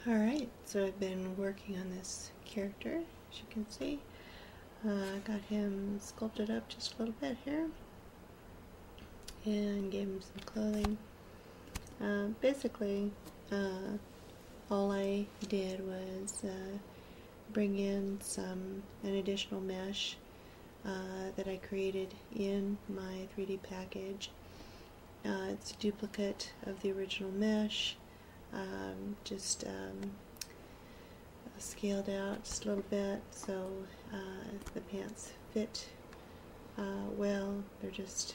Alright, so I've been working on this character, as you can see. Got him sculpted up just a little bit here, and gave him some clothing. Basically, all I did was bring in an additional mesh that I created in my 3D package. It's a duplicate of the original mesh, just scaled out just a little bit so the pants fit well. They're just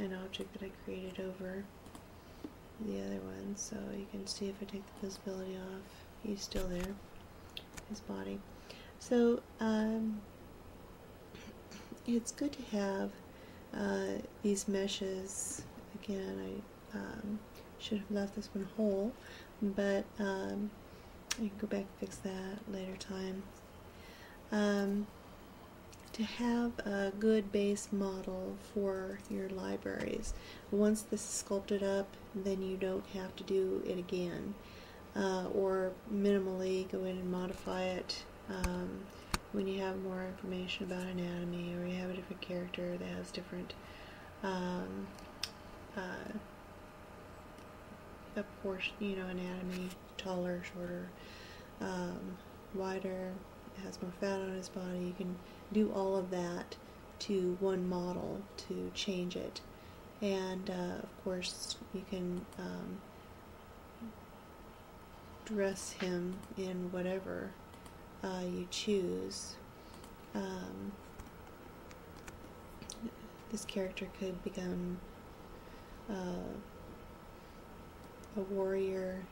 an object that I created over the other one, so you can see if I take the visibility off, he's still there, his body. So it's good to have these meshes. Again, I should have left this one whole, but I can go back and fix that later time. To have a good base model for your libraries. Once this is sculpted up, then you don't have to do it again, or minimally go in and modify it when you have more information about anatomy, or you have a different character that has different anatomy, taller, shorter, wider, has more fat on his body. You can do all of that to one model to change it, and of course you can dress him in whatever you choose. This character could become a warrior.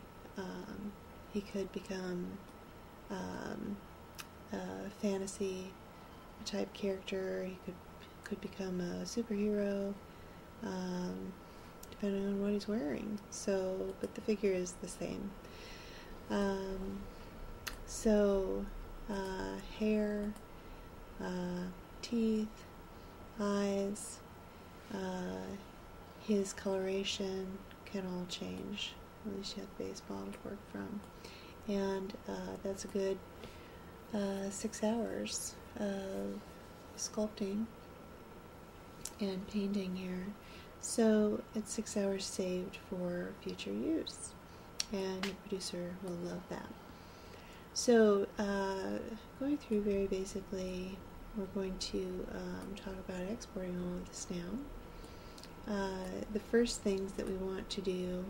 He could become a fantasy type character. He could become a superhero, depending on what he's wearing. So, but the figure is the same. Hair, teeth, eyes, his coloration can all change. At least you have the base model to work from, and that's a good 6 hours of sculpting and painting here. So it's 6 hours saved for future use, and your producer will love that. So going through very basically, we're going to talk about exporting all of this now. The first things that we want to do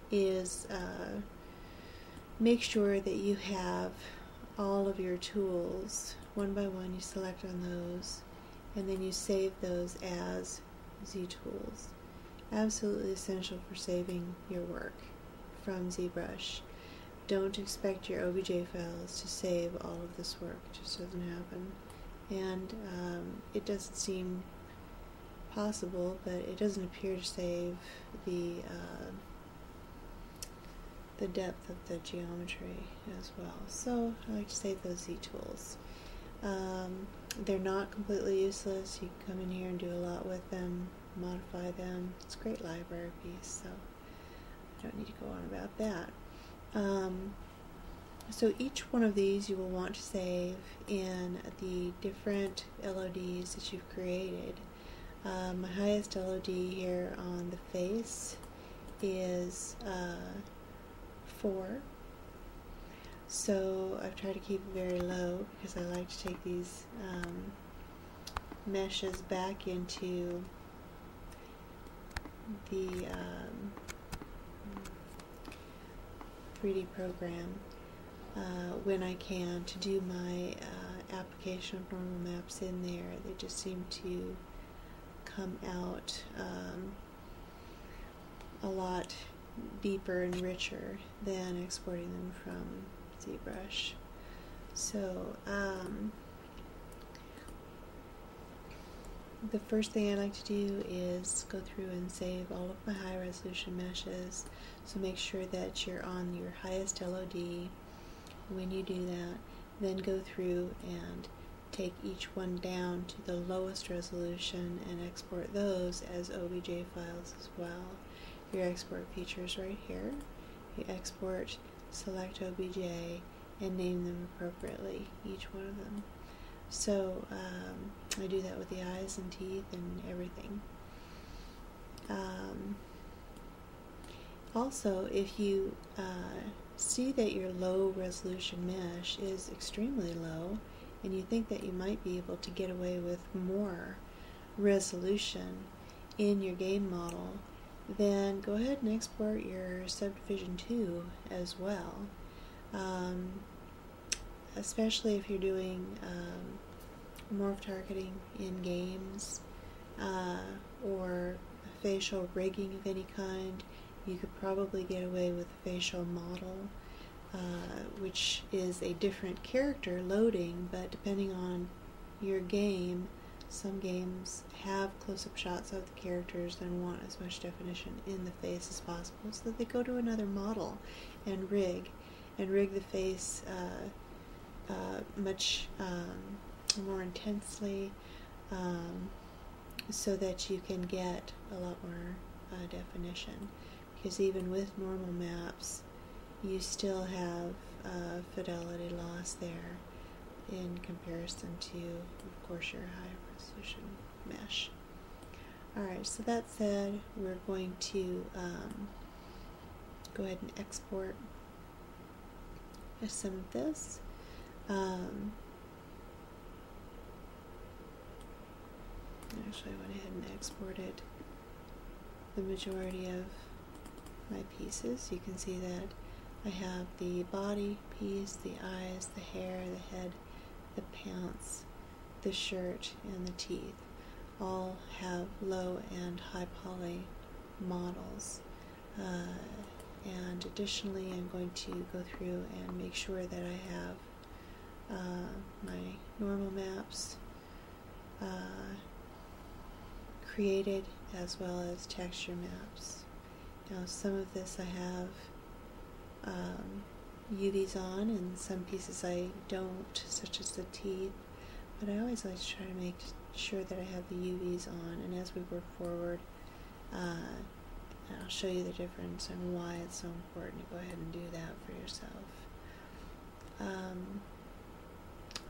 is make sure that you have all of your tools. One by one you select on those, and then you save those as ZTools. Absolutely essential for saving your work from ZBrush. Don't expect your OBJ files to save all of this work. It just doesn't happen. And it doesn't seem possible, but it doesn't appear to save the depth of the geometry as well. So I like to save those ZTools. They're not completely useless. You can come in here and do a lot with them, modify them. It's a great library piece, so I don't need to go on about that. So each one of these you will want to save in the different LODs that you've created. My highest LOD here on the face is 4. So I've tried to keep it very low because I like to take these meshes back into the 3D program when I can to do my application of normal maps in there. They just seem to come out a lot deeper and richer than exporting them from ZBrush. So the first thing I like to do is go through and save all of my high resolution meshes. So make sure that you're on your highest LOD when you do that. Then go through and take each one down to the lowest resolution and export those as OBJ files as well. Your export features right here, you export, select OBJ, and name them appropriately, each one of them. So I do that with the eyes and teeth and everything. Also, if you see that your low resolution mesh is extremely low and you think that you might be able to get away with more resolution in your game model, then go ahead and export your subdivision 2 as well. Especially if you're doing morph targeting in games or facial rigging of any kind, you could probably get away with a facial model, which is a different character loading, but depending on your game, some games have close-up shots of the characters and want as much definition in the face as possible, so that they go to another model and rig the face much more intensely, so that you can get a lot more definition. Because even with normal maps, you still have fidelity loss there in comparison to, of course, your high resolution mesh. Alright, so that said, we're going to go ahead and export some of this. Actually, I went ahead and exported the majority of my pieces. You can see that I have the body piece, the eyes, the hair, the head, the pants, the shirt, and the teeth. All have low and high poly models. And additionally, I'm going to go through and make sure that I have my normal maps created, as well as texture maps. Now, some of this I have UVs on, and some pieces I don't, such as the teeth, but I always like to try to make sure that I have the UVs on, and as we work forward, I'll show you the difference and why it's so important to go ahead and do that for yourself.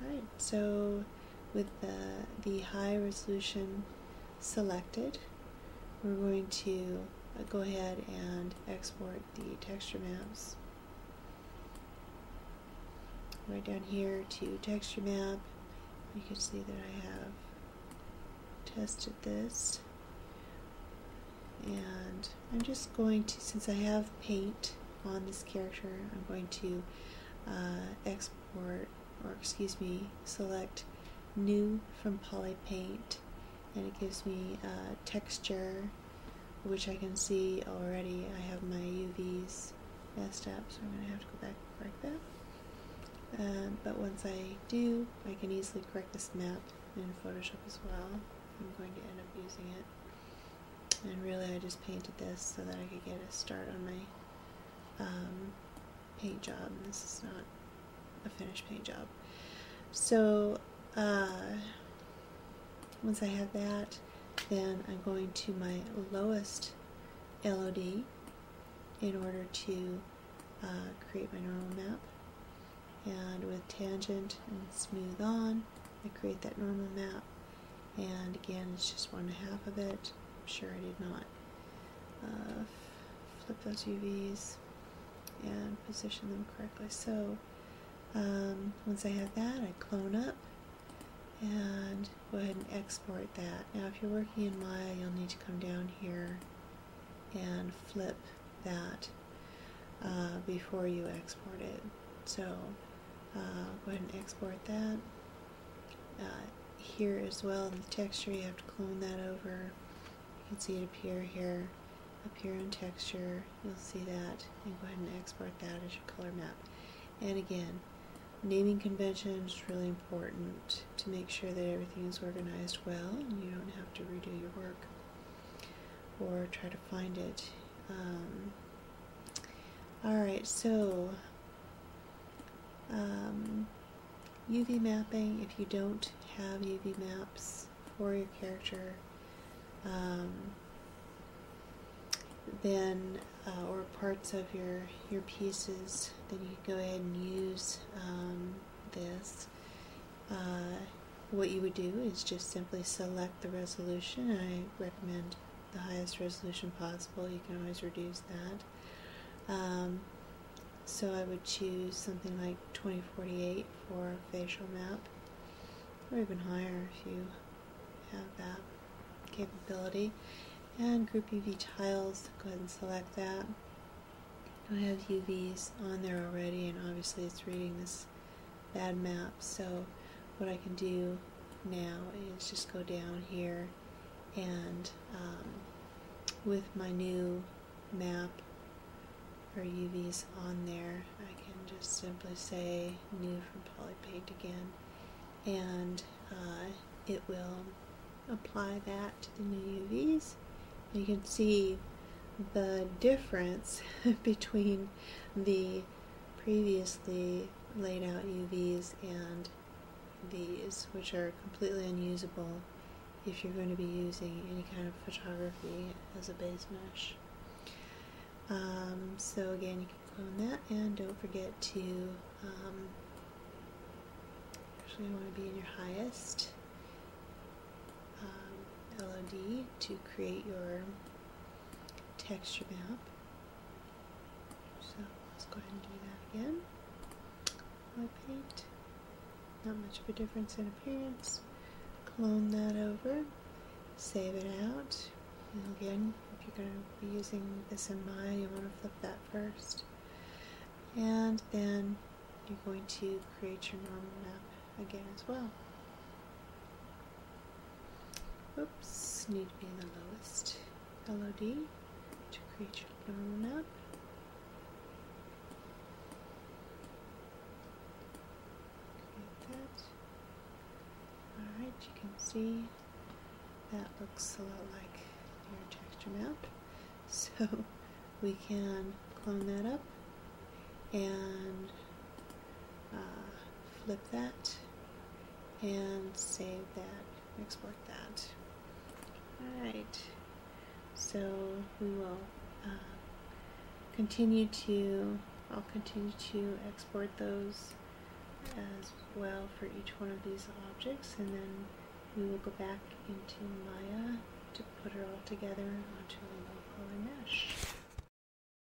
Alright, so with the high resolution selected, we're going to go ahead and export the texture maps. Right down here to texture map, you can see that I have tested this, and I'm just going to, since I have paint on this character, I'm going to select new from poly paint, and it gives me texture, which I can see already. I have my UVs messed up, so I'm going to have to go back and correct that. But once I do, I can easily correct this map in Photoshop as well. I'm going to end up using it. And really, I just painted this so that I could get a start on my paint job. And this is not a finished paint job. So once I have that, then I'm going to my lowest LOD in order to create my normal map. And with tangent and smooth on, I create that normal map. And again, it's just 1/2 of it. I'm sure I did not flip those UVs and position them correctly. So once I have that, I clone up and go ahead and export that. Now, if you're working in Maya, you'll need to come down here and flip that before you export it. So go ahead and export that. Here as well, in the texture, you have to clone that over. You can see it appear here, appear in texture. You'll see that, and go ahead and export that as your color map. And again, naming conventions is really important to make sure that everything is organized well and you don't have to redo your work or try to find it. Alright, so UV mapping, if you don't have UV maps for your character, then or parts of your pieces, then you can go ahead and use this. What you would do is just simply select the resolution. I recommend the highest resolution possible. You can always reduce that. So I would choose something like 2048 for a facial map, or even higher if you have that capability. And group UV tiles, go ahead and select that. I have UVs on there already, and obviously it's reading this bad map, so what I can do now is just go down here and with my new map or UVs on there, I can just simply say new from polypaint again, and it will apply that to the new UVs. You can see the difference between the previously laid out UVs and these, which are completely unusable if you're going to be using any kind of photography as a base mesh. So again, you can clone that, and don't forget to actually you want to be in your highest LOD to create your texture map. So let's go ahead and do that again. Polypaint. Not much of a difference in appearance. Clone that over. Save it out. And again, if you're going to be using this in Maya, you want to flip that first. And then you're going to create your normal map again as well. Oops, need to be in the lowest LOD to create your normal map. Create that. Alright, you can see that looks a lot like your texture map. So we can clone that up and flip that and save that, export that. Alright, so we will I'll continue to export those as well for each one of these objects, and then we will go back into Maya to put it all together onto a low poly mesh.